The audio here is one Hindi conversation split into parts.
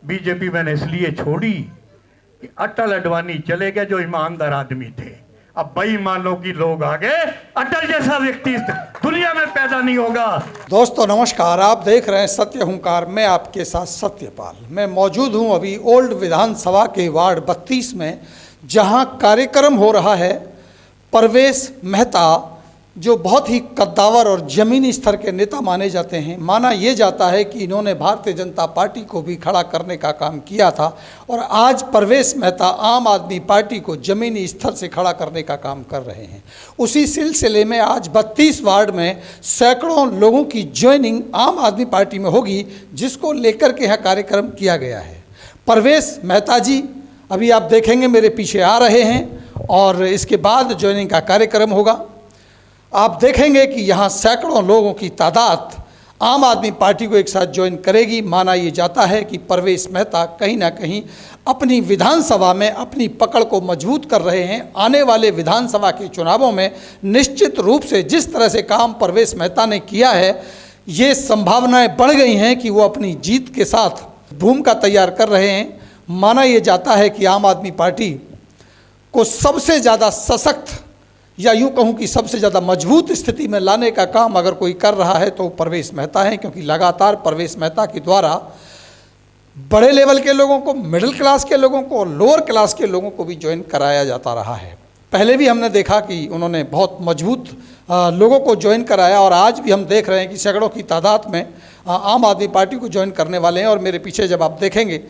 बीजेपी मैंने इसलिए छोड़ी कि अटल अडवाणी चले गए जो ईमानदार आदमी थे। अब बेईमानों की लोग आ गए, अटल जैसा व्यक्ति दुनिया में पैदा नहीं होगा। दोस्तों नमस्कार, आप देख रहे हैं सत्य हुंकार। मैं आपके साथ सत्यपाल। मैं मौजूद हूं अभी ओल्ड विधानसभा के वार्ड 32 में, जहां कार्यक्रम हो रहा है। परवेश मेहता जो बहुत ही कद्दावर और ज़मीनी स्तर के नेता माने जाते हैं, माना ये जाता है कि इन्होंने भारतीय जनता पार्टी को भी खड़ा करने का काम किया था और आज परवेश मेहता आम आदमी पार्टी को ज़मीनी स्तर से खड़ा करने का काम कर रहे हैं। उसी सिलसिले में आज 32 वार्ड में सैकड़ों लोगों की ज्वाइनिंग आम आदमी पार्टी में होगी, जिसको लेकर के यहाँ कार्यक्रम किया गया है। परवेश मेहता जी अभी आप देखेंगे मेरे पीछे आ रहे हैं और इसके बाद ज्वाइनिंग का कार्यक्रम होगा। आप देखेंगे कि यहाँ सैकड़ों लोगों की तादाद आम आदमी पार्टी को एक साथ ज्वाइन करेगी। माना ये जाता है कि परवेश मेहता कहीं ना कहीं अपनी विधानसभा में अपनी पकड़ को मजबूत कर रहे हैं। आने वाले विधानसभा के चुनावों में निश्चित रूप से जिस तरह से काम परवेश मेहता ने किया है, ये संभावनाएं बढ़ गई हैं कि वो अपनी जीत के साथ भूमिका तैयार कर रहे हैं। माना ये जाता है कि आम आदमी पार्टी को सबसे ज़्यादा सशक्त या यूँ कहूँ कि सबसे ज़्यादा मजबूत स्थिति में लाने का काम अगर कोई कर रहा है तो परवेश मेहता है, क्योंकि लगातार परवेश मेहता के द्वारा बड़े लेवल के लोगों को, मिडिल क्लास के लोगों को और लोअर क्लास के लोगों को भी ज्वाइन कराया जाता रहा है। पहले भी हमने देखा कि उन्होंने बहुत मजबूत लोगों को ज्वाइन कराया और आज भी हम देख रहे हैं कि सैकड़ों की तादाद में आम आदमी पार्टी को ज्वाइन करने वाले हैं। और मेरे पीछे जब आप देखेंगे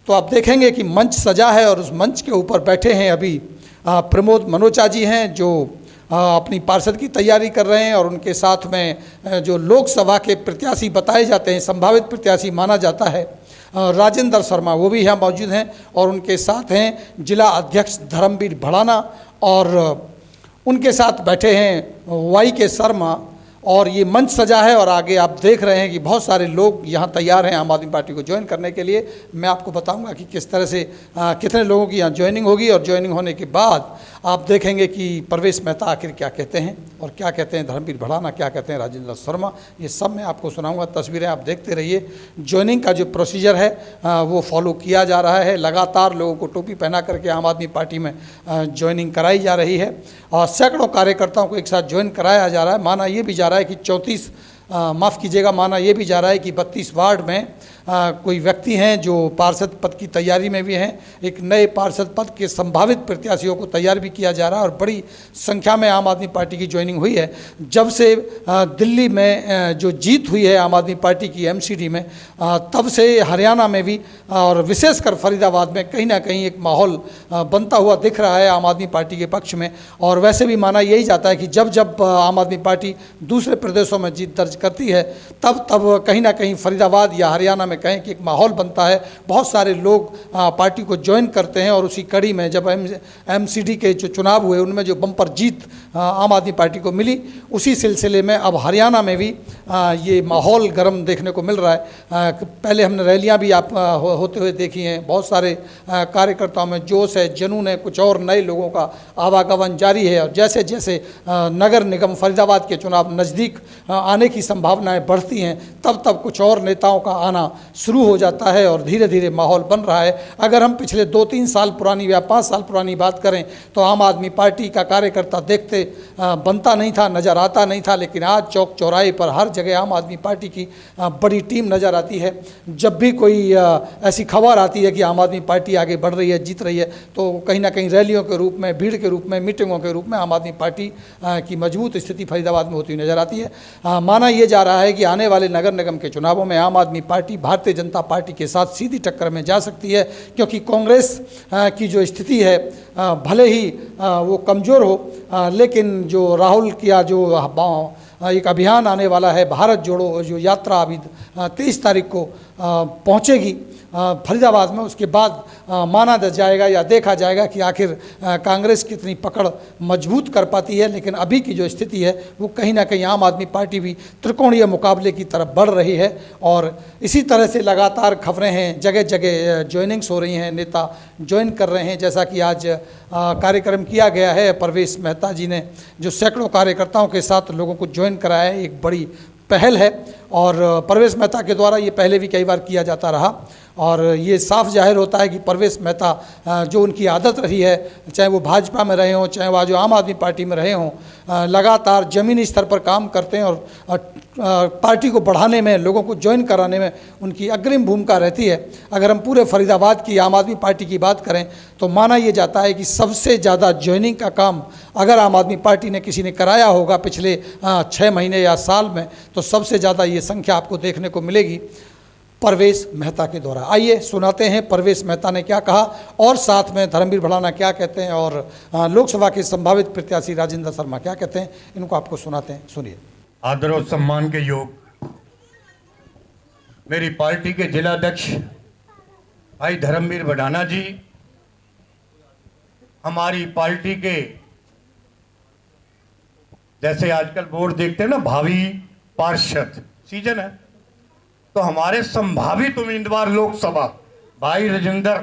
तो आप देखेंगे कि मंच सजा है और उस मंच के ऊपर बैठे हैं अभी प्रमोद मनोचा जी हैं, जो अपनी पार्षद की तैयारी कर रहे हैं और उनके साथ में जो लोकसभा के प्रत्याशी बताए जाते हैं, संभावित प्रत्याशी माना जाता है, राजेंद्र शर्मा, वो भी यहाँ मौजूद हैं। और उनके साथ हैं जिला अध्यक्ष धर्मवीर भड़ाना और उनके साथ बैठे हैं वाई के शर्मा। और ये मंच सजा है और आगे आप देख रहे हैं कि बहुत सारे लोग यहाँ तैयार हैं आम आदमी पार्टी को ज्वाइन करने के लिए। मैं आपको बताऊंगा कि किस तरह से कितने लोगों की यहाँ ज्वाइनिंग होगी और ज्वाइनिंग होने के बाद आप देखेंगे कि परवेश मेहता आखिर क्या कहते हैं और क्या कहते हैं धर्मवीर भड़ाना, क्या कहते हैं राजेंद्र शर्मा, ये सब मैं आपको सुनाऊंगा। तस्वीरें आप देखते रहिए। ज्वाइनिंग का जो प्रोसीजर है वो फॉलो किया जा रहा है। लगातार लोगों को टोपी पहना करके आम आदमी पार्टी में ज्वाइनिंग कराई जा रही है और सैकड़ों कार्यकर्ताओं को एक साथ ज्वाइन कराया जा रहा है। माना ये भी जा रहा है कि 34 माफ़ कीजिएगा, माना ये भी जा रहा है कि 32 वार्ड में कोई व्यक्ति हैं जो पार्षद पद की तैयारी में भी हैं। एक नए पार्षद पद के संभावित प्रत्याशियों को तैयार भी किया जा रहा है और बड़ी संख्या में आम आदमी पार्टी की ज्वाइनिंग हुई है। जब से दिल्ली में जो जीत हुई है आम आदमी पार्टी की एमसीडी में, तब से हरियाणा में भी और विशेषकर फरीदाबाद में कहीं ना कहीं एक माहौल बनता हुआ दिख रहा है आम आदमी पार्टी के पक्ष में। और वैसे भी माना यही जाता है कि जब जब आम आदमी पार्टी दूसरे प्रदेशों में जीत दर्ज करती है तब तब कहीं ना कहीं फरीदाबाद या हरियाणा में कहें कि एक माहौल बनता है। बहुत सारे लोग पार्टी को ज्वाइन करते हैं और उसी कड़ी में जब एमसीडी के जो चुनाव हुए उनमें जो बम्पर जीत आम आदमी पार्टी को मिली, उसी सिलसिले में अब हरियाणा में भी ये माहौल गर्म देखने को मिल रहा है। पहले हमने रैलियां भी आप होते हुए देखी हैं। बहुत सारे कार्यकर्ताओं में जोश है, जुनून है, कुछ और नए लोगों का आवागमन जारी है। और जैसे जैसे नगर निगम फरीदाबाद के चुनाव नज़दीक आने की संभावनाएं बढ़ती हैं, तब तब कुछ और नेताओं का आना शुरू हो जाता है और धीरे धीरे माहौल बन रहा है। अगर हम पिछले 2-3 साल पुरानी या 5 साल पुरानी बात करें तो आम आदमी पार्टी का कार्यकर्ता देखते बनता नहीं था, नज़र आता नहीं था, लेकिन आज चौक चौराहे पर हर जगह आम आदमी पार्टी की बड़ी टीम नज़र आती है। जब भी कोई ऐसी खबर आती है कि आम आदमी पार्टी आगे बढ़ रही है, जीत रही है, तो कहीं ना कहीं रैलियों के रूप में, भीड़ के रूप में, मीटिंगों के रूप में आम आदमी पार्टी की मजबूत स्थिति फरीदाबाद में होती हुई नज़र आती है। माना यह जा रहा है कि आने वाले नगर निगम के चुनावों में आम आदमी पार्टी भारतीय जनता पार्टी के साथ सीधी टक्कर में जा सकती है, क्योंकि कांग्रेस की जो स्थिति है भले ही वो कमज़ोर हो, लेकिन जो राहुल किया जो एक अभियान आने वाला है भारत जोड़ो, जो यात्रा अभी 23 तारीख को पहुंचेगी फरीदाबाद में, उसके बाद माना जाएगा या देखा जाएगा कि आखिर कांग्रेस कितनी पकड़ मजबूत कर पाती है। लेकिन अभी की जो स्थिति है वो कहीं ना कहीं आम आदमी पार्टी भी त्रिकोणीय मुकाबले की तरफ बढ़ रही है। और इसी तरह से लगातार खबरें हैं, जगह जगह ज्वाइनिंग्स हो रही हैं, नेता ज्वाइन कर रहे हैं। जैसा कि आज कार्यक्रम किया गया है, परवेश मेहता जी ने जो सैकड़ों कार्यकर्ताओं के साथ लोगों को ज्वाइन कराया है, एक बड़ी पहल है। और परवेश मेहता के द्वारा ये पहले भी कई बार किया जाता रहा और ये साफ जाहिर होता है कि परवेश मेहता जो उनकी आदत रही है, चाहे वो भाजपा में रहे हों, चाहे वो जो आम आदमी पार्टी में रहे हों, लगातार ज़मीनी स्तर पर काम करते हैं और पार्टी को बढ़ाने में, लोगों को ज्वाइन कराने में उनकी अग्रिम भूमिका रहती है। अगर हम पूरे फरीदाबाद की आम आदमी पार्टी की बात करें तो माना ये जाता है कि सबसे ज़्यादा ज्वाइनिंग का काम अगर आम आदमी पार्टी ने किसी ने कराया होगा पिछले 6 महीने या साल में, तो सबसे ज़्यादा ये संख्या आपको देखने को मिलेगी परवेश मेहता के द्वारा। आइए सुनाते हैं परवेश मेहता ने क्या कहा और साथ में धर्मवीर भड़ाना क्या कहते हैं और लोकसभा के संभावित प्रत्याशी राजेंद्र शर्मा क्या कहते हैं, इनको आपको सुनाते हैं, सुनिए। आदर और सम्मान के योग मेरी पार्टी के जिलाध्यक्ष भाई धर्मवीर भड़ाना जी, हमारी पार्टी के जैसे आजकल बोर्ड देखते हैं ना, भावी पार्षद सीजन है, तो हमारे संभावित उम्मीदवार लोकसभा भाई राजेंद्र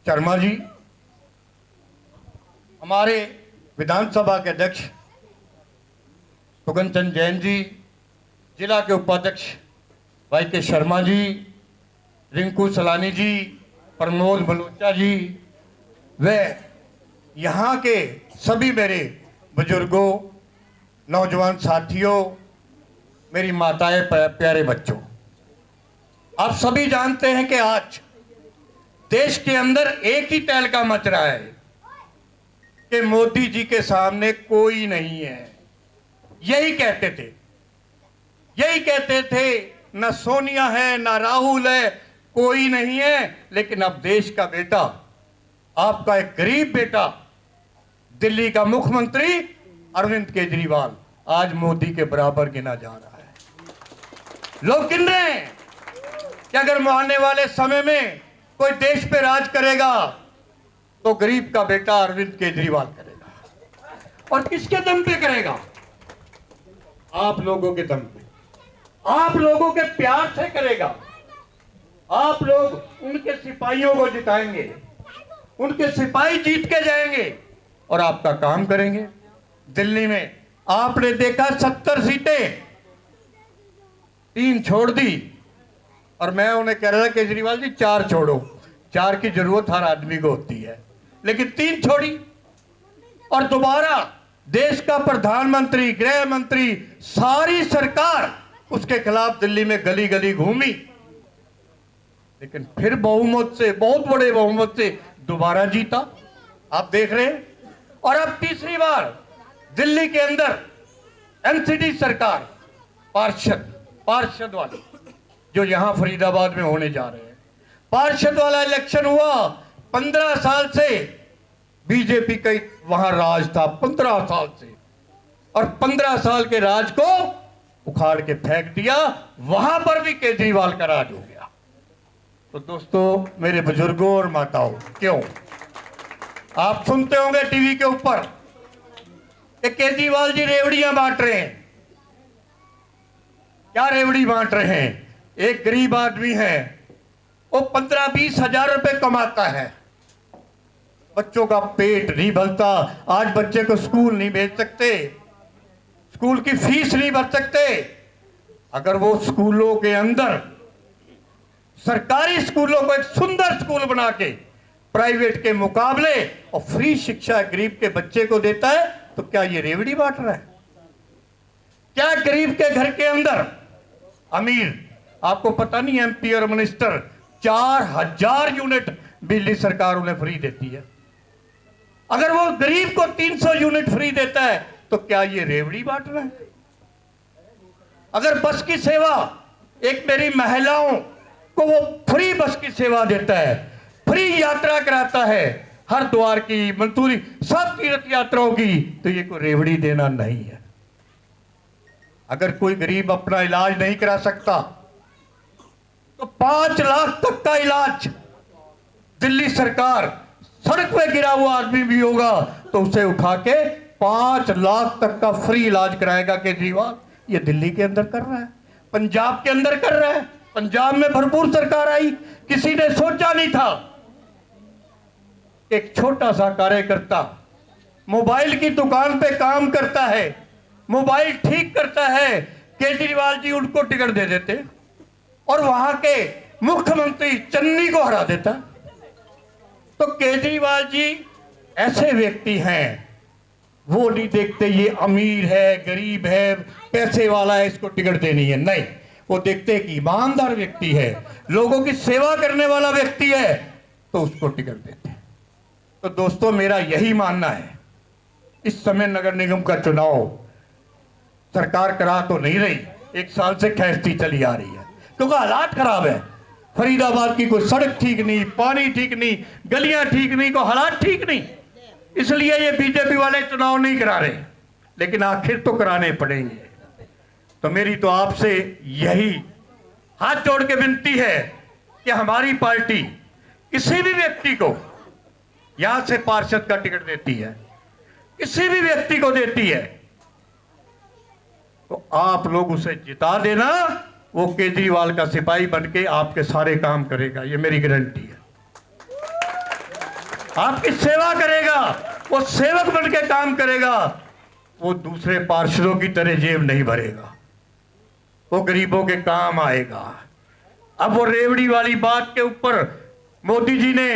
शर्मा जी, हमारे विधानसभा के अध्यक्ष सुगन चंद जैन जी, जिला के उपाध्यक्ष भाई के शर्मा जी, रिंकू सलानी जी, प्रमोद बलूचा जी, वे यहाँ के सभी मेरे बुजुर्गों, नौजवान साथियों, मेरी माताएं, प्यारे बच्चों, आप सभी जानते हैं कि आज देश के अंदर एक ही तहलका मच रहा है कि मोदी जी के सामने कोई नहीं है। यही कहते थे, न सोनिया है न राहुल है, कोई नहीं है। लेकिन अब देश का बेटा, आपका एक गरीब बेटा, दिल्ली का मुख्यमंत्री अरविंद केजरीवाल आज मोदी के बराबर गिना जा रहा है। लोग गिन रहे हैं कि अगर आने वाले समय में कोई देश पे राज करेगा तो गरीब का बेटा अरविंद केजरीवाल करेगा। और किसके दम पे करेगा? आप लोगों के दम पे, आप लोगों के प्यार से करेगा। आप लोग उनके सिपाहियों को जिताएंगे, उनके सिपाही जीत के जाएंगे और आपका काम करेंगे। दिल्ली में आपने देखा 70 सीटें 3 छोड़ दी और मैं उन्हें कह रहा था केजरीवाल जी 4 छोड़ो, 4 की जरूरत हर आदमी को होती है, लेकिन 3 छोड़ी और दोबारा देश का प्रधानमंत्री, गृह मंत्री, सारी सरकार उसके खिलाफ दिल्ली में गली गली घूमी, लेकिन फिर बहुमत से, बहुत बड़े बहुमत से दोबारा जीता। आप देख रहे हैं। और अब तीसरी बार दिल्ली के अंदर एनसीडी सरकार, पार्षद वाली जो यहां फरीदाबाद में होने जा रहे हैं, पार्षद वाला इलेक्शन हुआ। 15 साल से बीजेपी का वहां राज था, 15 साल से, और 15 साल के राज को उखाड़ के फेंक दिया। वहां पर भी केजरीवाल का राज हो गया। तो दोस्तों, मेरे बुजुर्गों और माताओं, क्यों आप सुनते होंगे टीवी के ऊपर कि केजरीवाल जी रेवड़ियां बांट रहे हैं। क्या रेवड़ी बांट रहे हैं? एक गरीब आदमी है, वो 15-20 हजार रुपए कमाता है, बच्चों का पेट नहीं भरता। आज बच्चे को स्कूल नहीं भेज सकते, स्कूल की फीस नहीं भर सकते। अगर वो स्कूलों के अंदर, सरकारी स्कूलों को एक सुंदर स्कूल बना के प्राइवेट के मुकाबले और फ्री शिक्षा गरीब के बच्चे को देता है, तो क्या ये रेवड़ी बांट रहा है? क्या गरीब के घर के अंदर अमीर, आपको पता नहीं, एमपी और मिनिस्टर 4000 यूनिट बिजली सरकार उन्हें फ्री देती है। अगर वो गरीब को 300 यूनिट फ्री देता है तो क्या ये रेवड़ी बांट रहा है? अगर बस की सेवा, एक मेरी महिलाओं को वो फ्री बस की सेवा देता है, फ्री यात्रा कराता है, हरिद्वार की, मंसूरी, सब तीर्थ यात्राओं की, तो ये कोई रेवड़ी देना नहीं है। अगर कोई गरीब अपना इलाज नहीं करा सकता तो 5 लाख तक का इलाज दिल्ली सरकार, सड़क पे गिरा हुआ आदमी भी होगा तो उसे उठा के 5 लाख तक का फ्री इलाज कराएगा केजरीवाल। ये दिल्ली के अंदर कर रहा है, पंजाब के अंदर कर रहा है। पंजाब में भरपूर सरकार आई, किसी ने सोचा नहीं था। एक छोटा सा कार्यकर्ता मोबाइल की दुकान पे काम करता है, मोबाइल ठीक करता है, केजरीवाल जी उनको टिकट दे देते और वहां के मुख्यमंत्री चन्नी को हरा देता। तो केजरीवाल जी ऐसे व्यक्ति हैं, वो नहीं देखते ये अमीर है, गरीब है, पैसे वाला है, इसको टिकट देनी है, नहीं, वो देखते कि ईमानदार व्यक्ति है, लोगों की सेवा करने वाला व्यक्ति है, तो उसको टिकट देते हैं। तो दोस्तों, मेरा यही मानना है, इस समय नगर निगम का चुनाव सरकार करा तो नहीं रही, 1 साल से खींचती चली आ रही है, क्योंकि हालात खराब है। फरीदाबाद की कोई सड़क ठीक नहीं, पानी ठीक नहीं, गलियां ठीक नहीं, कोई हालात ठीक नहीं, इसलिए ये बीजेपी वाले चुनाव नहीं करा रहे, लेकिन आखिर तो कराने पड़ेंगे। तो मेरी तो आपसे यही हाथ जोड़ के विनती है कि हमारी पार्टी किसी भी व्यक्ति को यहां से पार्षद का टिकट देती है, किसी भी व्यक्ति को देती है, तो आप लोग उसे जिता देना, वो केजरीवाल का सिपाही बनके आपके सारे काम करेगा, ये मेरी गारंटी है। आपकी सेवा करेगा, वो सेवक बनके काम करेगा, वो दूसरे पार्षदों की तरह जेब नहीं भरेगा, वो गरीबों के काम आएगा। अब वो रेवड़ी वाली बात के ऊपर मोदी जी ने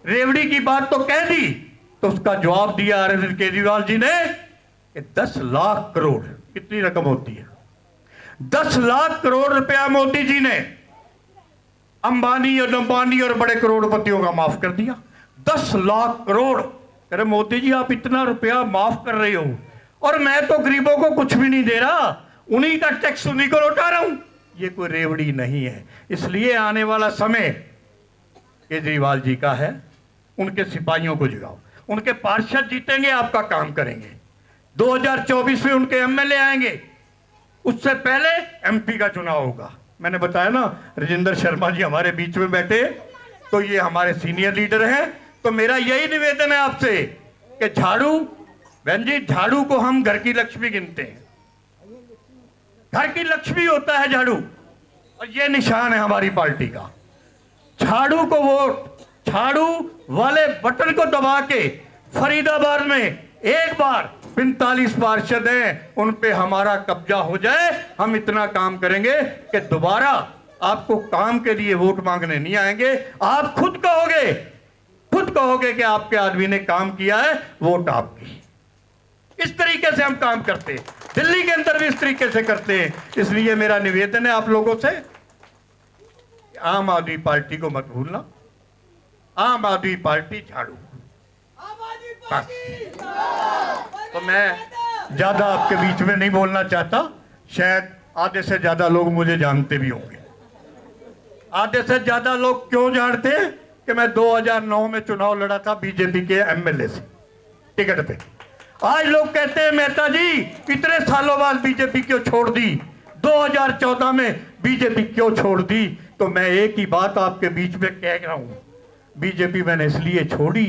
रेवड़ी की बात तो कह दी, तो उसका जवाब दिया अरविंद केजरीवाल जी ने कि 10 लाख करोड़, कितनी रकम होती है, 10 लाख करोड़ रुपया मोदी जी ने अंबानी और अंबानी और बड़े करोड़पतियों का माफ कर दिया। 10 लाख करोड़। अरे मोदी जी, आप इतना रुपया माफ कर रहे हो और मैं तो गरीबों को कुछ भी नहीं दे रहा, उन्हीं का टैक्स उन्हीं को लौटा रहा हूं, ये कोई रेवड़ी नहीं है। इसलिए आने वाला समय केजरीवाल जी का है, उनके सिपाहियों को जगाओ, उनके पार्षद जीतेंगे, आपका काम करेंगे, 2024 में उनके एमएलए आएंगे, उससे पहले एमपी का चुनाव होगा। मैंने बताया ना, राजेंद्र शर्मा जी हमारे बीच में बैठे, तो ये हमारे सीनियर लीडर हैं। तो मेरा यही निवेदन है आपसे कि झाड़ू, बहन जी, झाड़ू को हम घर की लक्ष्मी गिनते हैं, घर की लक्ष्मी होता है झाड़ू, और ये निशान है हमारी पार्टी का। झाड़ू को वोट, झाड़ू वाले बटन को दबा के फरीदाबाद में एक बार 45 पार्षद हैं, उन पे हमारा कब्जा हो जाए, हम इतना काम करेंगे कि दोबारा आपको काम के लिए वोट मांगने नहीं आएंगे। आप खुद कहोगे कि आपके आदमी ने काम किया है, वोट आपकी। इस तरीके से हम काम करते हैं, दिल्ली के अंदर भी इस तरीके से करते हैं। इसलिए मेरा निवेदन है आप लोगों से, आम आदमी पार्टी को मत भूलना, आम आदमी पार्टी झाड़ू। तो मैं ज्यादा आपके बीच में नहीं बोलना चाहता, शायद आधे से ज्यादा लोग मुझे जानते भी होंगे। आधे से ज्यादा लोग क्यों जानते हैं कि मैं 2009 में चुनाव लड़ा था बीजेपी के एमएलए से टिकट पे। आज लोग कहते हैं मेहता जी इतने सालों बाद बीजेपी क्यों छोड़ दी, 2014 में बीजेपी क्यों छोड़ दी। तो मैं एक ही बात आपके बीच में कह रहा हूं, बीजेपी मैंने इसलिए छोड़ी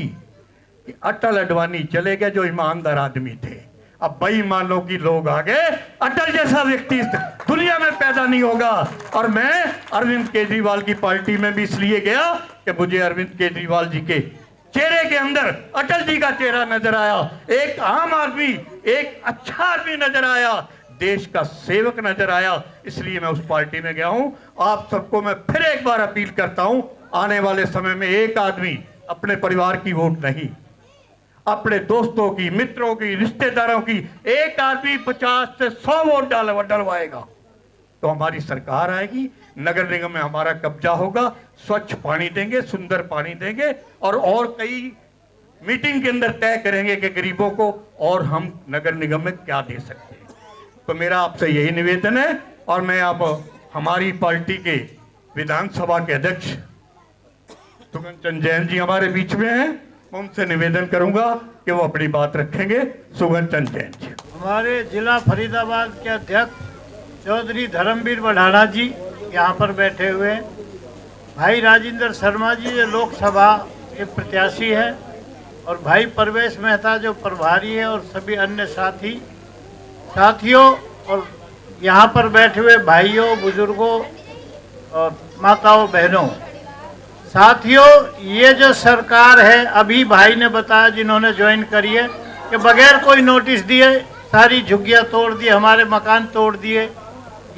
कि अटल अडवाणी चले गए जो ईमानदार आदमी थे, अब बेईमानों की लोग आ गए। अटल जैसा व्यक्ति इस दुनिया में पैदा नहीं होगा। और मैं अरविंद केजरीवाल की पार्टी में भी इसलिए गया कि मुझे अरविंद केजरीवाल जी के चेहरे के अंदर अटल जी का चेहरा नजर आया, एक आम आदमी, एक अच्छा आदमी नजर आया, देश का सेवक नजर आया, इसलिए मैं उस पार्टी में गया हूं। आप सबको मैं फिर एक बार अपील करता हूं, आने वाले समय में एक आदमी अपने परिवार की वोट नहीं, अपने दोस्तों की, मित्रों की, रिश्तेदारों की, एक आदमी 50 से 100 वोट डलवाएगा तो हमारी सरकार आएगी, नगर निगम में हमारा कब्जा होगा, स्वच्छ पानी देंगे, सुंदर पानी देंगे, और कई मीटिंग के अंदर तय करेंगे कि गरीबों को और हम नगर निगम में क्या दे सकते हैं। तो मेरा आपसे यही निवेदन है। और मैं आप हमारी पार्टी के विधानसभा के अध्यक्ष सुगन चंद जैन जी हमारे बीच में हैं, मैं उनसे निवेदन करूंगा कि वो अपनी बात रखेंगे। सुगन चंद जैन जी हमारे जिला फरीदाबाद के अध्यक्ष चौधरी धर्मवीर बढ़ाना जी यहाँ पर बैठे हुए हैं, भाई राजेंद्र शर्मा जी जो लोकसभा के प्रत्याशी है, और भाई परवेश मेहता जो प्रभारी है, और सभी अन्य साथियों और यहाँ पर बैठे हुए भाइयों, बुजुर्गों और माताओं, बहनों, साथियों, ये जो सरकार है, अभी भाई ने बताया जिन्होंने ज्वाइन करी है, कि बगैर कोई नोटिस दिए सारी झुग्गियाँ तोड़ दी, हमारे मकान तोड़ दिए।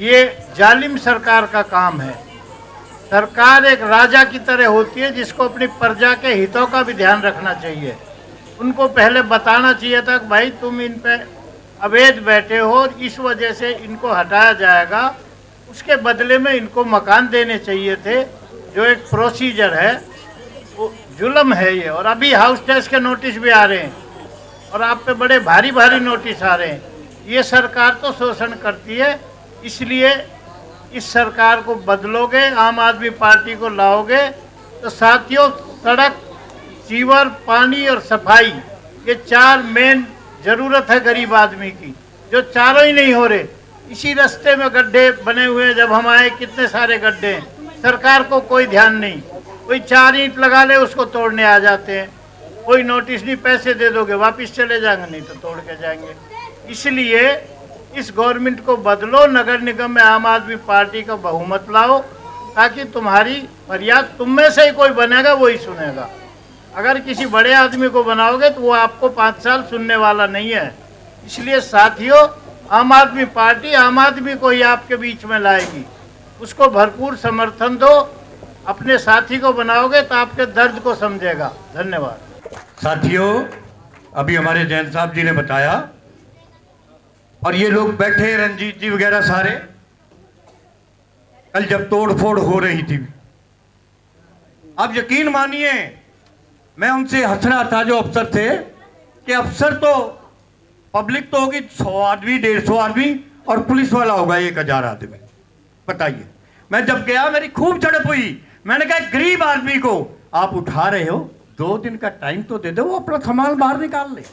ये जालिम सरकार का काम है। सरकार एक राजा की तरह होती है जिसको अपनी प्रजा के हितों का भी ध्यान रखना चाहिए। उनको पहले बताना चाहिए था कि भाई तुम इन पे अवैध बैठे हो, इस वजह से इनको हटाया जाएगा, उसके बदले में इनको मकान देने चाहिए थे। जो एक प्रोसीजर है वो जुल्म है ये। और अभी हाउस टैक्स के नोटिस भी आ रहे हैं और आप पे बड़े भारी भारी नोटिस आ रहे हैं। ये सरकार तो शोषण करती है, इसलिए इस सरकार को बदलोगे, आम आदमी पार्टी को लाओगे तो साथियों सड़क, सीवर, पानी और सफाई, ये 4 मेन ज़रूरत है गरीब आदमी की, जो चारों ही नहीं हो रहे। इसी रास्ते में गड्ढे बने हुए हैं, जब हम आए कितने सारे गड्ढे हैं, सरकार को कोई ध्यान नहीं। कोई 4 ईंट लगा ले उसको तोड़ने आ जाते हैं, कोई नोटिस नहीं, पैसे दे दोगे वापस चले जाएंगे, नहीं तो तोड़ के जाएंगे। इसलिए इस गवर्नमेंट को बदलो, नगर निगम में आम आदमी पार्टी का बहुमत लाओ, ताकि तुम्हारी फरियाद तुम में से ही कोई बनेगा वही सुनेगा। अगर किसी बड़े आदमी को बनाओगे तो वो आपको 5 साल सुनने वाला नहीं है। इसलिए साथियों, आम आदमी पार्टी आम आदमी को ही आपके बीच में लाएगी, उसको भरपूर समर्थन दो। अपने साथी को बनाओगे तो आपके दर्द को समझेगा। धन्यवाद। साथियों, अभी हमारे जैन साहब जी ने बताया, और ये लोग बैठे, रंजीत जी वगैरह सारे, कल जब तोड़ फोड़ हो रही थी, आप यकीन मानिए मैं उनसे हंस रहा था जो अफसर थे, कि अफसर तो पब्लिक तो होगी 100 आदमी, 150 आदमी, और पुलिस वाला होगा 1000 आदमी। बताइए, मैं जब गया मेरी खूब झड़प हुई। मैंने कहा गरीब आदमी को आप उठा रहे हो, 2 दिन का टाइम तो दे दो, वो अपना सामान बाहर निकाल ले।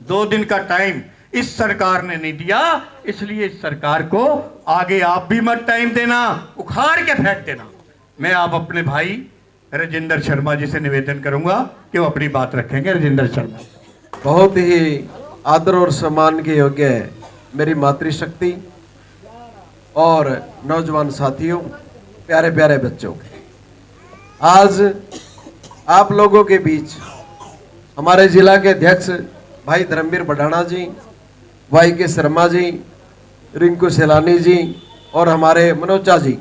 2 दिन का टाइम इस सरकार ने नहीं दिया, इसलिए इस सरकार को आगे आप भी मत टाइम देना, उखाड़ के फेंक देना। मैं आप अपने भाई राजेंद्र शर्मा जी से निवेदन करूंगा कि वो अपनी बात रखेंगे। राजेंद्र शर्मा। बहुत ही आदर और सम्मान के योग्य है मेरी मातृशक्ति और नौजवान साथियों, प्यारे प्यारे बच्चों, आज आप लोगों के बीच हमारे जिला के अध्यक्ष भाई धर्मवीर बढ़ाना जी, भाई के शर्मा जी, रिंकू सैलानी जी और हमारे मनोजा जी,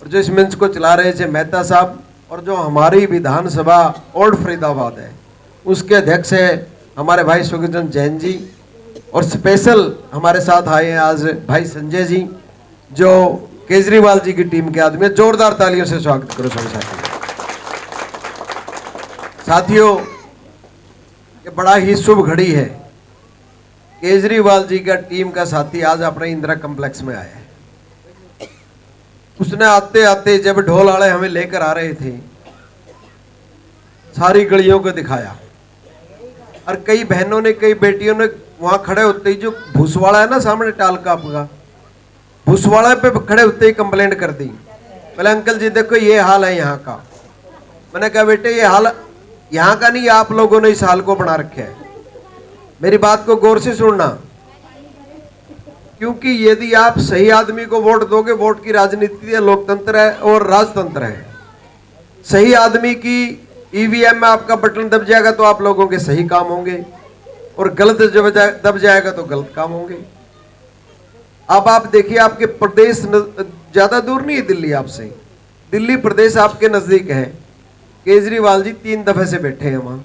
और जो इस मंच को चला रहे थे मेहता साहब, और जो हमारी विधानसभा ओल्ड फरीदाबाद है उसके अध्यक्ष है हमारे भाई सुखचंद जैन जी, और स्पेशल हमारे साथ आए हैं आज भाई संजय जी, जो केजरीवाल जी की टीम के आदमी है। जोरदार तालियों से स्वागत करो सभी साथियों। साथियों, ये बड़ा ही शुभ घड़ी है। केजरीवाल जी का टीम का साथी आज अपने इंदिरा कॉम्प्लेक्स में आया है। उसने आते आते जब ढोल वाले हमें लेकर आ रहे थे, सारी गलियों को दिखाया, और कई बहनों ने, कई बेटियों ने वहां खड़े होते ही, जो भूसवाड़ा है ना सामने टाल का आपका, भूसवाड़ा पे खड़े होते ही कंप्लेंट कर दी। बोले अंकल जी देखो ये हाल है यहाँ का। मैंने कहा बेटे ये हाल यहाँ का नहीं, आप लोगों ने इस हाल को बना रखा है। मेरी बात को गौर से सुनना, क्योंकि यदि आप सही आदमी को वोट दोगे, वोट की राजनीति है, लोकतंत्र है और राजतंत्र है। सही आदमी की ईवीएम में आपका बटन दब जाएगा तो आप लोगों के सही काम होंगे, और गलत जब दब जाएगा तो गलत काम होंगे। अब आप देखिए, आपके प्रदेश ज्यादा दूर नहीं है दिल्ली आपसे, दिल्ली प्रदेश आपके नजदीक है। केजरीवाल जी 3 दफे से बैठे हैं वहां।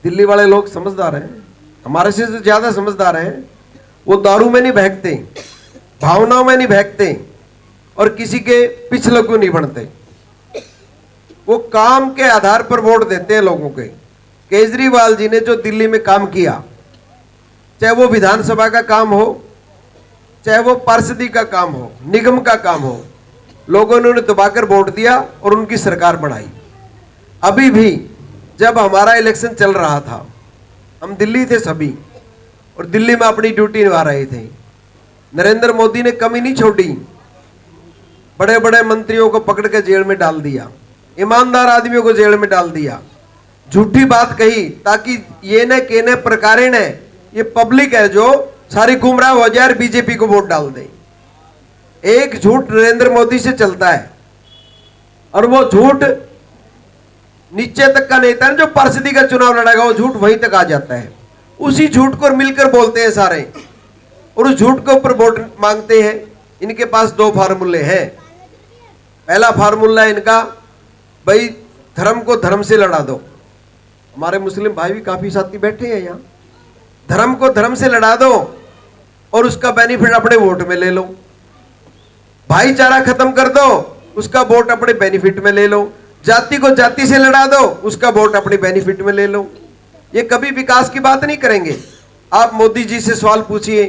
दिल्ली वाले लोग समझदार हैं, हमारे से तो ज्यादा समझदार हैं। वो दारू में नहीं बहकते, भावनाओं में नहीं बहकते, और किसी के पिछलग्गू नहीं बनते। वो काम के आधार पर वोट देते हैं लोगों के। केजरीवाल जी ने जो दिल्ली में काम किया, चाहे वो विधानसभा का काम हो, चाहे वो पार्षदी का काम हो, निगम का काम हो, लोगों ने उन्हें दबाकर वोट दिया और उनकी सरकार बनाई। अभी भी जब हमारा इलेक्शन चल रहा था, हम दिल्ली थे सभी, और दिल्ली में अपनी ड्यूटी निभा रहे थे। नरेंद्र मोदी ने कमी नहीं छोड़ी, बड़े बड़े मंत्रियों को पकड़ के जेल में डाल दिया, ईमानदार आदमियों को जेल में डाल दिया, झूठी बात कही ताकि ये न कहने प्रकारे ने, ये पब्लिक है जो सारी गुमराह हो जाए और बीजेपी को वोट डाल दे। एक झूठ नरेंद्र मोदी से चलता है, और वो झूठ नीचे तक का नेता है जो पार्षदी का चुनाव लड़ेगा, वो झूठ वहीं तक आ जाता है। उसी झूठ को मिलकर बोलते हैं सारे, और उस झूठ के ऊपर वोट मांगते हैं। इनके पास 2 फार्मूले हैं। पहला फार्मूला इनका, भाई धर्म को धर्म से लड़ा दो। हमारे मुस्लिम भाई भी काफी साथी बैठे हैं यहाँ। धर्म को धर्म से लड़ा दो और उसका बेनिफिट अपने वोट में ले लो। भाईचारा खत्म कर दो, उसका वोट अपने बेनिफिट में ले लो। जाति को जाति से लड़ा दो, उसका वोट अपने बेनिफिट में ले लो। ये कभी विकास की बात नहीं करेंगे। आप मोदी जी से सवाल पूछिए,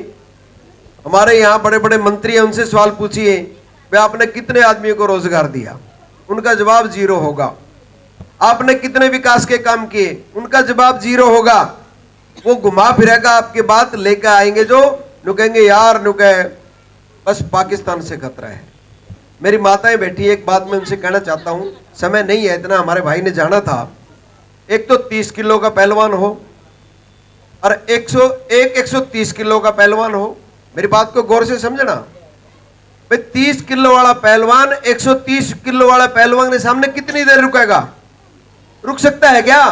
हमारे यहाँ बड़े बड़े मंत्री हैं, उनसे सवाल पूछिए वे आपने कितने आदमियों को रोजगार दिया, उनका जवाब जीरो होगा। आपने कितने विकास के काम किए, उनका जवाब जीरो होगा। वो घुमा फिरेगा आपके बात लेकर आएंगे जो कहेंगे यार बस पाकिस्तान से खतरा है। मेरी माताएं बैठी, एक बात मैं उनसे कहना चाहता हूं, समय नहीं है इतना। हमारे भाई ने जाना था, एक तो 30 किलो का पहलवान हो और 130 किलो का पहलवान हो। मेरी बात को गौर से समझना भाई, 30 किलो वाला पहलवान 130 किलो वाला पहलवान के सामने कितनी देर रुकेगा? रुक सकता है क्या?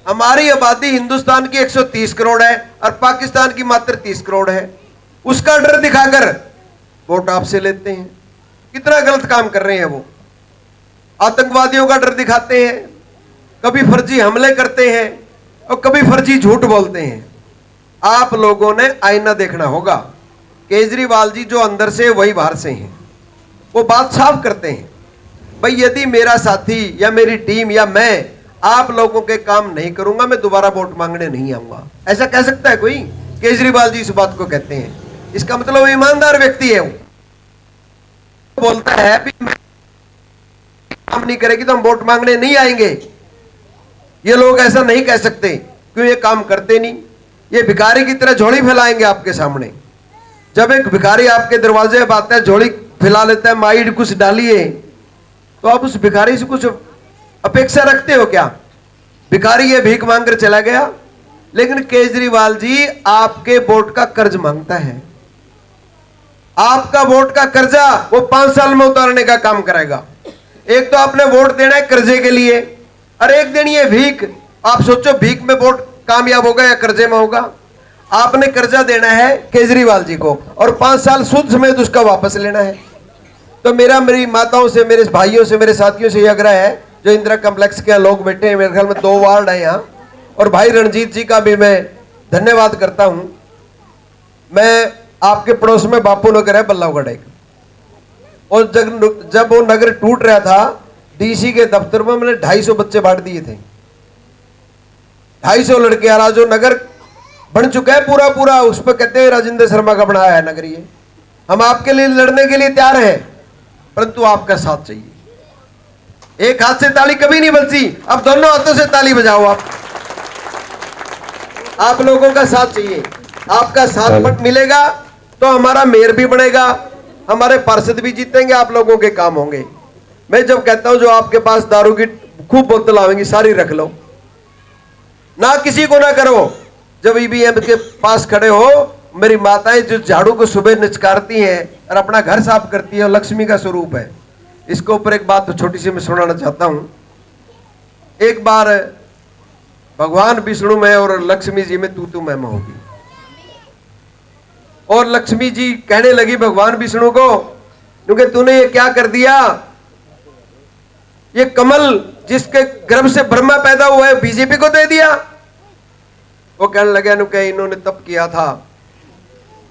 हमारी आबादी हिंदुस्तान की 130 करोड़ है और पाकिस्तान की मात्र 30 करोड़ है। उसका डर दिखाकर वोट आपसे लेते हैं। कितना गलत काम कर रहे हैं वो। आतंकवादियों का डर दिखाते हैं, कभी फर्जी हमले करते हैं और कभी फर्जी झूठ बोलते हैं। आप लोगों ने आईना देखना होगा। केजरीवाल जी जो अंदर से वही बाहर से हैं, वो बात साफ करते हैं भाई यदि मेरा साथी या मेरी टीम या मैं आप लोगों के काम नहीं करूंगा, मैं दोबारा वोट मांगने नहीं आऊंगा। ऐसा कह सकता है कोई? केजरीवाल जी इस बात को कहते हैं। इसका मतलब वो ईमानदार व्यक्ति है। वो बोलता है भी काम नहीं करेगी तो हम वोट मांगने नहीं आएंगे। ये लोग ऐसा नहीं कह सकते, क्यों? ये काम करते नहीं। ये भिखारी की तरह झोली फैलाएंगे आपके सामने। जब एक भिखारी आपके दरवाजे पर आता है, झोली फैला लेता है, माइड कुछ डालिए, तो आप उस भिखारी से कुछ अपेक्षा रखते हो क्या? भिखारी ये भीख मांग कर चला गया, लेकिन केजरीवाल जी आपके वोट का कर्ज मांगता है। आपका वोट का कर्जा वो 5 साल में उतारने का काम करेगा। एक तो आपने वोट देना है कर्जे के लिए और एक देनी है भीख। आप सोचो भीख में वोट कामयाब होगा या कर्जे में होगा? आपने कर्जा देना है केजरीवाल जी को और 5 साल सूद समेत उसका वापस लेना है। तो मेरी माताओं से, मेरे भाइयों से, मेरे साथियों से यह आग्रह है, जो इंदिरा कॉम्प्लेक्स के लोग बैठे हैं, मेरे ख्याल में 2 वार्ड है यहाँ, और भाई रणजीत जी का भी मैं धन्यवाद करता हूं। मैं आपके पड़ोस में बापू नगर है, बल्लभगढ़ एक, और जब वो नगर टूट रहा था, डीसी के दफ्तर में मैंने 250 बच्चे बांट दिए थे। 250 लड़के। आ जो नगर बन चुका है पूरा पूरा, उस पर कहते हैं राजेंद्र शर्मा का बनाया है नगर। ये हम आपके लिए लड़ने के लिए तैयार हैं, परंतु आपका साथ चाहिए। एक हाथ से ताली कभी नहीं बजती, अब दोनों हाथों से ताली बजाओ। आप लोगों का साथ चाहिए। आपका साथ मिलेगा तो हमारा मेयर भी बनेगा, हमारे पार्षद भी जीतेंगे, आप लोगों के काम होंगे। मैं जब कहता हूं जो आपके पास दारू की खूब बोतल आवेंगी, सारी रख लो, ना किसी को ना करो। जब ईवीएम के पास खड़े हो, मेरी माताएं जो झाड़ू को सुबह निचकारती हैं और अपना घर साफ करती है, लक्ष्मी का स्वरूप है। इसके ऊपर एक बात तो छोटी सी मैं सुनाना चाहता हूं। एक बार भगवान विष्णु में और लक्ष्मी जी में तू मैं होगी, और लक्ष्मी जी कहने लगी भगवान विष्णु को, क्योंकि तूने ये क्या कर दिया? ये कमल जिसके गर्भ से ब्रह्मा पैदा हुआ है बीजेपी को दे दिया। वो कहने लगे नुके इन्होंने तप किया था,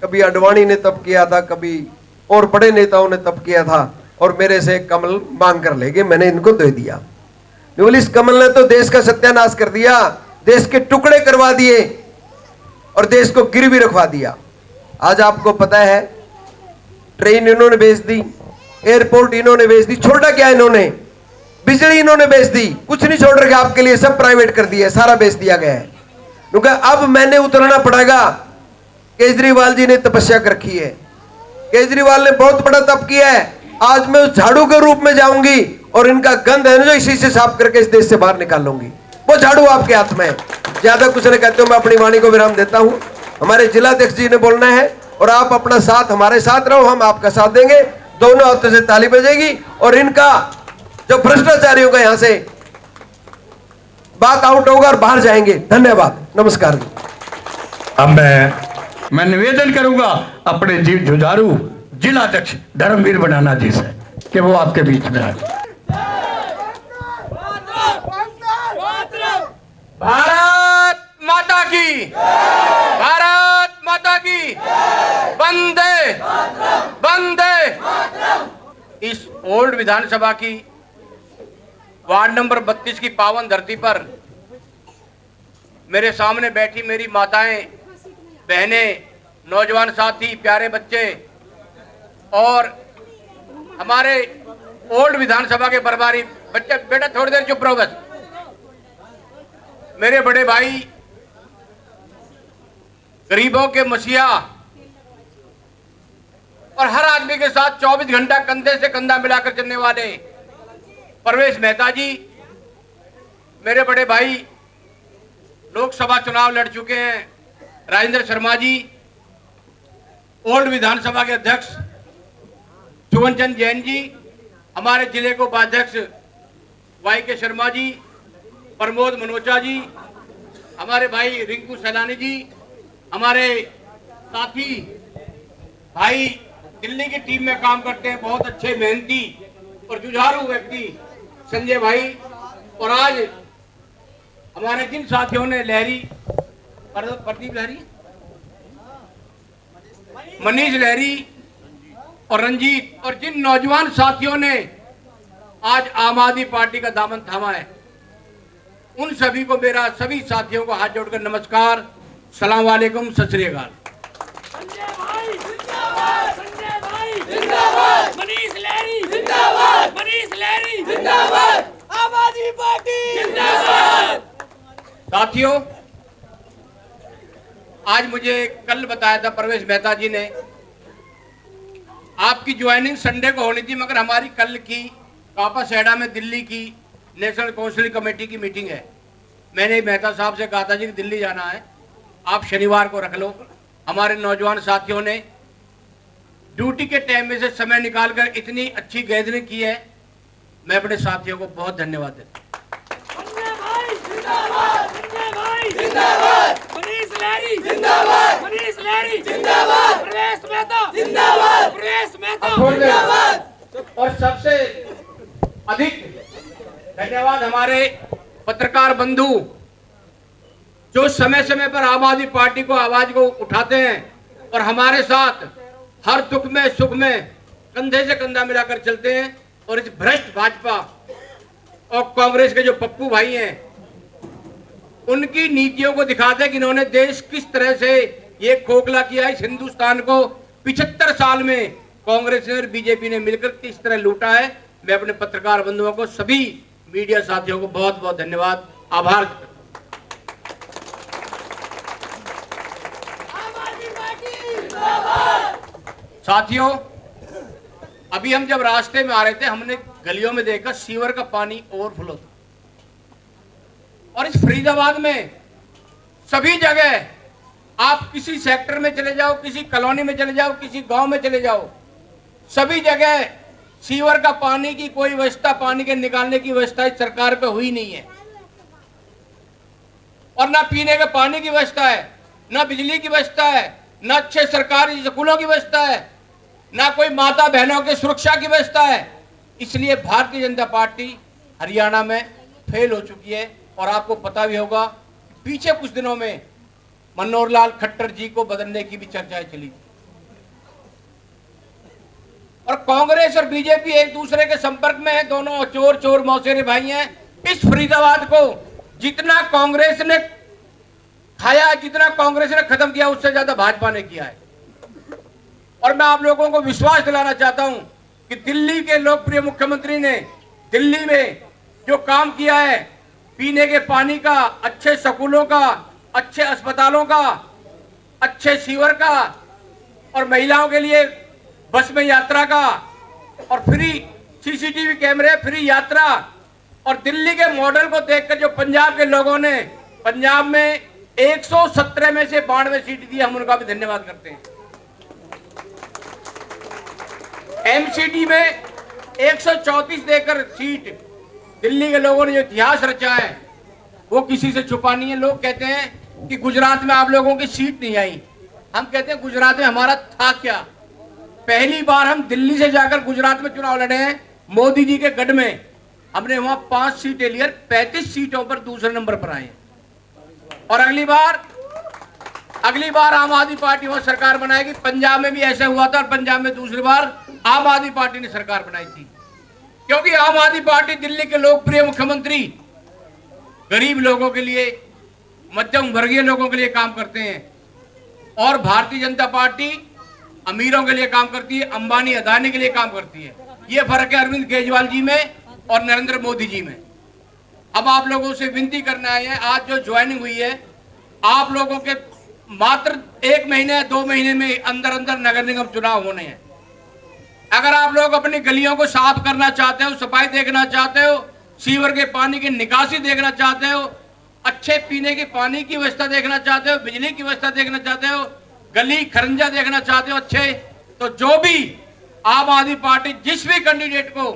कभी अडवाणी ने तप किया था, कभी और बड़े नेताओं ने तप किया था, और मेरे से कमल मांग कर ले गए, मैंने इनको दे दिया। इस कमल ने तो देश का सत्यानाश कर दिया, देश के टुकड़े करवा दिए और देश को गिरवी रखवा दिया। आज आपको पता है ट्रेन इन्होंने बेच दी, एयरपोर्ट इन्होंने बेच दी, छोड़ा क्या इन्होंने? बिजली इन्होंने बेच दी, कुछ नहीं छोड़ रखा आपके लिए, सब प्राइवेट कर दिया, सारा बेच दिया गया है। क्योंकि अब मैंने उतरना पड़ेगा। केजरीवाल जी ने तपस्या कर रखी है, केजरीवाल ने बहुत बड़ा तप किया है। आज मैं उस झाड़ू के रूप में जाऊंगी और इनका गंध है ना जो इसी से साफ करके इस देश से बाहर निकाल लूंगी। वो झाड़ू आपके हाथ में है। ज्यादा कुछ नहीं कहते हो, मैं अपनी वाणी को विराम देता हूं। हमारे जिलाध्यक्ष जी ने बोलना है और आप अपना साथ हमारे साथ रहो, हम आपका साथ देंगे। दोनों हाथों से ताली बजेगी और इनका जो भ्रष्टाचारियों का यहां से बात आउट होगा और बाहर जाएंगे। धन्यवाद, नमस्कार जी। अब मैं निवेदन करूंगा अपने जुझारू जिलाध्यक्ष धर्मवीर बनाना जी से। कि वो आपके बीच में आए। भारत माता की, भारत माता की, वंदे वंदे। इस ओल्ड विधानसभा की वार्ड नंबर 32 की पावन धरती पर मेरे सामने बैठी मेरी माताएं, बहनें, नौजवान साथी, प्यारे बच्चे और हमारे ओल्ड विधानसभा के प्रभारी बच्चे, बेटा थोड़ी देर चुप रहो बस, मेरे बड़े भाई, गरीबों के मसीहा और हर आदमी के साथ 24 घंटा कंधे से कंधा मिलाकर चलने वाले परवेश मेहता जी, मेरे बड़े भाई, लोकसभा चुनाव लड़ चुके हैं राजेंद्र शर्मा जी, ओल्ड विधानसभा के अध्यक्ष चुवन चंद जैन जी, हमारे जिले को उपाध्यक्ष वाई के शर्मा जी, प्रमोद मनोचा जी, हमारे भाई रिंकू सैलानी जी, हमारे साथी भाई दिल्ली की टीम में काम करते हैं, बहुत अच्छे मेहनती और जुझारू व्यक्ति संजय भाई, और आज हमारे जिन साथियों ने लहरी, प्रदीप लहरी, मनीष लहरी और रंजीत, और जिन नौजवान साथियों ने आज आम आदमी पार्टी का दामन थामा है, उन सभी को मेरा, सभी साथियों को हाथ जोड़कर नमस्कार, सलाम वालेकुम, सत श्री अकाल। संजय भाई जिंदाबाद, संजय भाई जिंदाबाद, मनीष लहरी जिंदाबाद, मनीष लहरी जिंदाबाद, आम आदमी पार्टी जिंदाबाद। साथियों, आज मुझे कल बताया था परवेश मेहता जी ने, आपकी ज्वाइनिंग संडे को होनी थी, मगर हमारी कल की कापासेडा में दिल्ली की नेशनल काउंसिल कमेटी की मीटिंग है। मैंने मेहता साहब से कहा था जी कि दिल्ली जाना है, आप शनिवार को रख लो। हमारे नौजवान साथियों ने ड्यूटी के टाइम में से समय निकालकर इतनी अच्छी गैदरिंग की है, मैं अपने साथियों को बहुत धन्यवाद देता हूं। संजय भाई जिंदाबाद, संजय भाई जिंदाबाद, मनीष लहरी जिंदाबाद, मनीष लहरी जिंदाबाद, प्रवेश मेहता जिंदाबाद, प्रवेश मेहता जिंदाबाद। और सबसे अधिक धन्यवाद हमारे पत्रकार बंधु, जो समय समय पर आम आदमी पार्टी को आवाज को उठाते हैं और हमारे साथ हर दुख में सुख में कंधे से कंधा मिलाकर चलते हैं, और इस भ्रष्ट भाजपा और कांग्रेस के जो पप्पू भाई हैं, उनकी नीतियों को दिखाते हैं कि इन्होंने देश किस तरह से ये खोखला किया, इस हिंदुस्तान को 75 साल में कांग्रेस और बीजेपी ने मिलकर किस तरह लूटा है। मैं अपने पत्रकार बंधुओं को, सभी मीडिया साथियों को बहुत बहुत धन्यवाद, आभार। साथियों, अभी हम जब रास्ते में आ रहे थे, हमने गलियों में देखा सीवर का पानी ओवरफ्लो था, और इस फरीदाबाद में सभी जगह आप किसी सेक्टर में चले जाओ, किसी कॉलोनी में चले जाओ, किसी गांव में चले जाओ, सभी जगह सीवर का पानी की कोई व्यवस्था, पानी के निकालने की व्यवस्था इस सरकार पे हुई नहीं है, और ना पीने के पानी की व्यवस्था है, ना बिजली की व्यवस्था है, ना अच्छे सरकारी स्कूलों की व्यवस्था है, ना कोई माता बहनों की सुरक्षा की व्यवस्था है। इसलिए भारतीय जनता पार्टी हरियाणा में फेल हो चुकी है, और आपको पता भी होगा पीछे कुछ दिनों में मनोहर लाल खट्टर जी को बदलने की भी चर्चाएं चली, और कांग्रेस और बीजेपी एक दूसरे के संपर्क में है, दोनों चोर चोर मौसेरे भाई हैं। इस फरीदाबाद को जितना कांग्रेस ने खाया, जितना कांग्रेस ने खत्म किया, उससे ज्यादा भाजपा ने किया है। और मैं आप लोगों को विश्वास दिलाना चाहता हूं कि दिल्ली के लोकप्रिय मुख्यमंत्री ने दिल्ली में जो काम किया है, पीने के पानी का, अच्छे स्कूलों का, अच्छे अस्पतालों का, अच्छे सीवर का, और महिलाओं के लिए बस में यात्रा का, और फ्री सीसीटीवी कैमरे, फ्री यात्रा, और दिल्ली के मॉडल को देखकर जो पंजाब के लोगों ने, पंजाब में 117 में से 92 सीट दी, हम उनका भी धन्यवाद करते हैं। एमसीडी में 134 देकर सीट दिल्ली के लोगों ने जो इतिहास रचा है, वो किसी से छुपा नहीं है। लोग कहते हैं कि गुजरात में आप लोगों की सीट नहीं आई, हम कहते हैं गुजरात में हमारा था क्या, पहली बार हम दिल्ली से जाकर गुजरात में चुनाव लड़े हैं, मोदी जी के गढ़ में। हमने वहां 5 सीटें लिए, 35 सीटों पर दूसरे नंबर पर आए। और अगली बार आम आदमी पार्टी वहां सरकार बनाएगी। पंजाब में भी ऐसा हुआ था, और पंजाब में दूसरी बार आम आदमी पार्टी ने सरकार बनाई थी, क्योंकि आम आदमी पार्टी दिल्ली के लोकप्रिय मुख्यमंत्री गरीब लोगों के लिए, मध्यम वर्गीय लोगों के लिए काम करते हैं, और भारतीय जनता पार्टी अमीरों के लिए काम करती है, अंबानी अदानी के लिए काम करती है। ये फर्क है अरविंद केजरीवाल जी में और नरेंद्र मोदी जी में। अब आप लोगों से विनती करना है, आज जो ज्वाइनिंग हुई है, आप लोगों के मात्र 1 महीने या 2 महीने में अंदर अंदर नगर निगम चुनाव होने हैं। अगर आप लोग अपनी गलियों को साफ करना चाहते हो, सफाई देखना चाहते हो, सीवर के पानी की निकासी देखना चाहते हो, अच्छे पीने के पानी की व्यवस्था देखना चाहते हो, बिजली की व्यवस्था देखना चाहते हो, गली खरंजा देखना चाहते हो अच्छे, तो जो भी आम आदमी पार्टी जिस भी कैंडिडेट को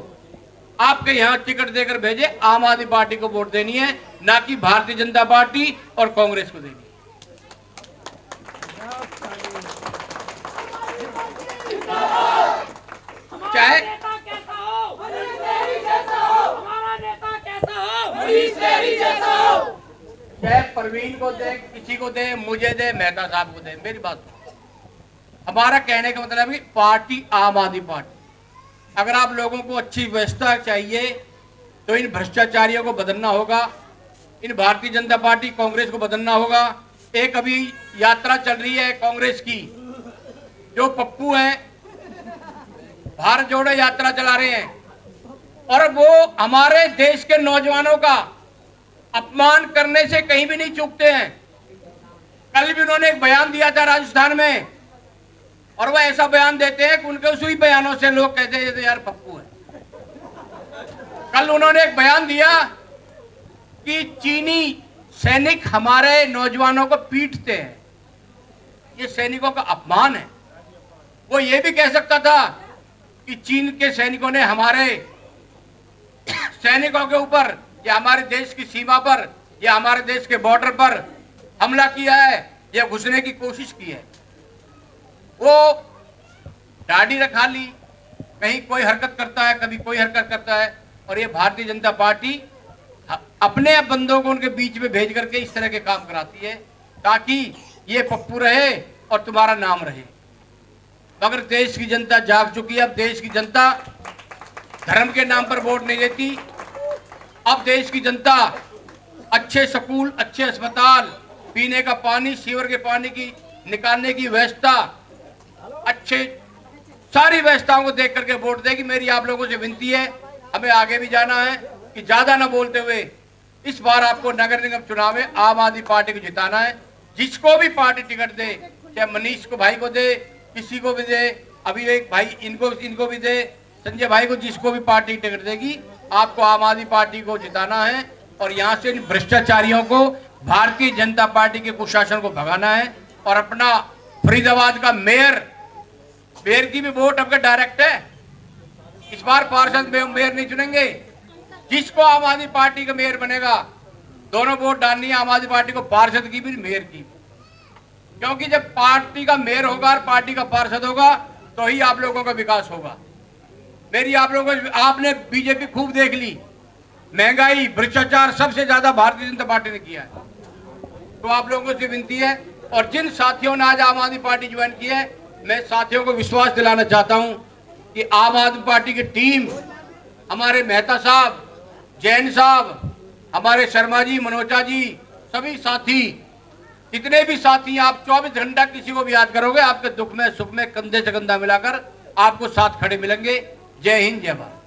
आपके यहां टिकट देकर भेजे, आम आदमी पार्टी को वोट देनी है, ना कि भारतीय जनता पार्टी और कांग्रेस को देनी है। चाहे नेता कैसा हो, मनीष लहरी जैसा हो, हमारा नेता कैसा हो, मनीष लहरी जैसा हो। चाहे परवीन को दे, किसी को दे, मुझे दे, मेहता साहब को दे, मेरी बात सुनो। हमारा कहने का मतलब है कि पार्टी आम आदमी पार्टी, अगर आप लोगों को अच्छी व्यवस्था चाहिए तो इन भ्रष्टाचारियों को बदलना होगा, इन भारतीय जनता पार्टी कांग्रेस को बदलना होगा। एक अभी यात्रा चल रही है कांग्रेस की, जो पप्पू है, भारत जोड़ो यात्रा चला रहे हैं, और वो हमारे देश के नौजवानों का अपमान करने से कहीं भी नहीं चूकते हैं। कल भी उन्होंने एक बयान दिया था राजस्थान में, और वह ऐसा बयान देते हैं कि उनके उसी बयानों से लोग कहते हैं तो यार पप्पू है। कल उन्होंने एक बयान दिया कि चीनी सैनिक हमारे नौजवानों को पीटते हैं, ये सैनिकों का अपमान है। वो ये भी कह सकता था कि चीन के सैनिकों ने हमारे सैनिकों के ऊपर या हमारे देश की सीमा पर या हमारे देश के बॉर्डर पर हमला किया है या घुसने की कोशिश की है। वो दाढ़ी रखा ली, कहीं कोई हरकत करता है, कभी कोई हरकत करता है, और ये भारतीय जनता पार्टी अपने बंदों को उनके बीच में भेज करके इस तरह के काम कराती है ताकि ये पप्पू रहे और तुम्हारा नाम रहे। मगर देश की जनता जाग चुकी है। अब देश की जनता धर्म के नाम पर वोट नहीं देती। अब देश की जनता अच्छे स्कूल, अच्छे अस्पताल, पीने का पानी, सीवर के पानी की निकालने की व्यवस्था, अच्छे सारी व्यवस्थाओं को देख करके वोट देगी। मेरी आप लोगों से विनती है, हमें आगे भी जाना है कि ज्यादा ना बोलते हुए इस बार आपको नगर निगम चुनाव में आम आदमी पार्टी को जिताना है। जिसको भी पार्टी टिकट दे, चाहे मनीष को भाई को दे, किसी को भी दे, अभी एक भाई इनको भी दे, संजय भाई को, जिसको भी पार्टी टिकट देगी, आपको आम आदमी पार्टी को जिताना है और यहाँ से इन भ्रष्टाचारियों को, भारतीय जनता पार्टी के कुशासन को भगाना है। और अपना फरीदाबाद का मेयर की भी वोट आपका डायरेक्ट है। इस बार पार्षद मेयर नहीं चुनेंगे, जिसको आम आदमी पार्टी का मेयर बनेगा, दोनों वोट डालनी है आम आदमी पार्टी को, पार्षद की भी मेयर की भी। क्योंकि जब पार्टी का मेयर होगा और पार्टी का पार्षद होगा तो ही आप लोगों का विकास होगा। मेरी आप लोगों को, आपने बीजेपी खूब देख ली, महंगाई, भ्रष्टाचार सबसे ज्यादा भारतीय जनता पार्टी ने किया है। तो आप लोगों से विनती है, और जिन साथियों ने आज आम आदमी पार्टी ज्वाइन की है, मैं साथियों को विश्वास दिलाना चाहता हूं कि आम आदमी पार्टी की टीम, हमारे मेहता साहब, जैन साहब, हमारे शर्मा जी, मनोजा जी, सभी साथी, जितने भी साथी, आप 24 घंटा किसी को भी याद करोगे, आपके दुख में सुख में कंधे से कंधा मिलाकर आपको साथ खड़े मिलेंगे। जय हिंद, जय भारत।